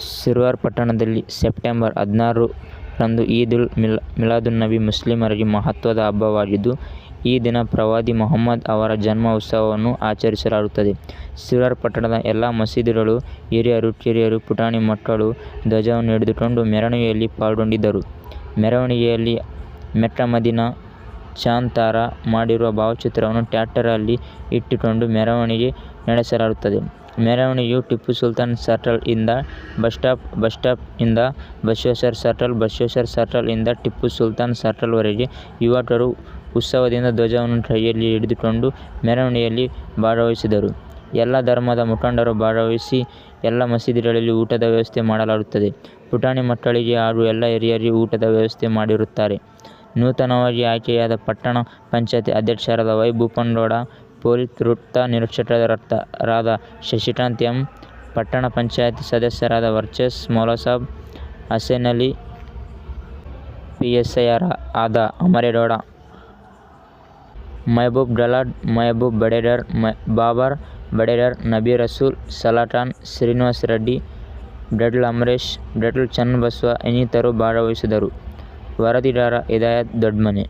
ಸಿರ್ವಾರ್ ಪಟ್ಟಣದಲ್ಲಿ ಸೆಪ್ಟೆಂಬರ್ 16ರಂದು ಈದ್ ಉಲ್ ಮಿಲಾದುನ್ನಬಿ ಮುಸ್ಲಿಮರಿಗೆ ಮಹತ್ವದ ಹಬ್ಬವಾಗಿದ್ದು, ಈ ದಿನ ಪ್ರವಾದಿ ಮುಹಮ್ಮದ್ ಅವರ ಜನ್ಮ ಉತ್ಸವವನ್ನು ಆಚರಿಸಲಾಗುತ್ತದೆ. ಸಿರ್ವಾರ್ ಪಟ್ಟಣದ ಎಲ್ಲ ಮಸೀದಿಗಳು ಹಿರಿಯರು, ಕಿರಿಯರು, ಪುಟಾಣಿ ಮಕ್ಕಳು ಧ್ವಜವನ್ನು ಹಿಡಿದುಕೊಂಡು ಮೆರವಣಿಗೆಯಲ್ಲಿ ಪಾಲ್ಗೊಂಡಿದ್ದರು. ಮೆರವಣಿಗೆಯಲ್ಲಿ ಮೆಕ್ಕ ಮದೀನಾ ಚಾಂದ್ ತಾರಾ ಮಾಡಿರುವ ಭಾವಚಿತ್ರವನ್ನು ಟ್ರ್ಯಾಕ್ಟರಲ್ಲಿ ಇಟ್ಟುಕೊಂಡು ಮೆರವಣಿಗೆ ನಡೆಸಲಾಗುತ್ತದೆ. ಮೆರವಣಿಗೆಯು ಟಿಪ್ಪು ಸುಲ್ತಾನ್ ಸರ್ಕಲ್ ಇಂದ ಬಸ್ ಸ್ಟಾಪ್ ಇಂದ ಬಸವೇಶ್ವರ ಸರ್ಕಲ್ ಇಂದ ಟಿಪ್ಪು ಸುಲ್ತಾನ್ ಸರ್ಕಲ್ ವರೆಗೆ ಯುವಕರು ಉತ್ಸಾಹದಿಂದ ಧ್ವಜವನ್ನು ಕೈಯಲ್ಲಿ ಹಿಡಿದುಕೊಂಡು ಮೆರವಣಿಗೆಯಲ್ಲಿ ಭಾಗವಹಿಸಿದರು. ಎಲ್ಲ ಧರ್ಮದ ಮುಖಂಡರು ಭಾಗವಹಿಸಿ ಎಲ್ಲ ಮಸೀದಿಗಳಲ್ಲಿ ಊಟದ ವ್ಯವಸ್ಥೆ ಮಾಡಲಾಗುತ್ತದೆ. ಪುಟಾಣಿ ಮಕ್ಕಳಿಗೆ ಹಾಗೂ ಎಲ್ಲ ಹಿರಿಯರಿಗೆ ಊಟದ ವ್ಯವಸ್ಥೆ ಮಾಡಿರುತ್ತಾರೆ. ನೂತನವಾಗಿ ಆಯ್ಕೆಯಾದ ಪಟ್ಟಣ ಪಂಚಾಯತ್ ಅಧ್ಯಕ್ಷರಾದ ವೈ. ಭೂಪನಗೌಡ, ಪೊಲೀಸ್ ವೃತ್ತ ನಿರೀಕ್ಷಕರಾದ ಶಶಿಕಾಂತ್ ಎಂ, ಪಟ್ಟಣ ಪಂಚಾಯತ್ ಸದಸ್ಯರಾದ ವರ್ಚಸ್ ಮೌಲಾಸಾಬ್, ಹಸೇನಲಿ, ಪಿಎಸ್ಐ ಆದ ಅಮರೇಗೌಡ, ಮೆಹಬೂಬ್ ಗಲಾದ್, ಮೆಹಬೂಬ್ ಬಡೇದರ್, ಬಾಬರ್ ಬಡೇದರ್, ನಬಿ ರಸೂಲ್, ಸಲಾಖಾನ್, ಶ್ರೀನಿವಾಸ್ ರೆಡ್ಡಿ, ಗಡ್ಲ್ ಅಮರೇಶ್, ಗಡ್ಲ್ ಚನ್ನಬಸವ ಇನ್ನಿತರರು ಭಾಗವಹಿಸಿದರು. ವರದಿಗಾರ ಹಿದಾಯತ್ ದೊಡ್ಮನೆ.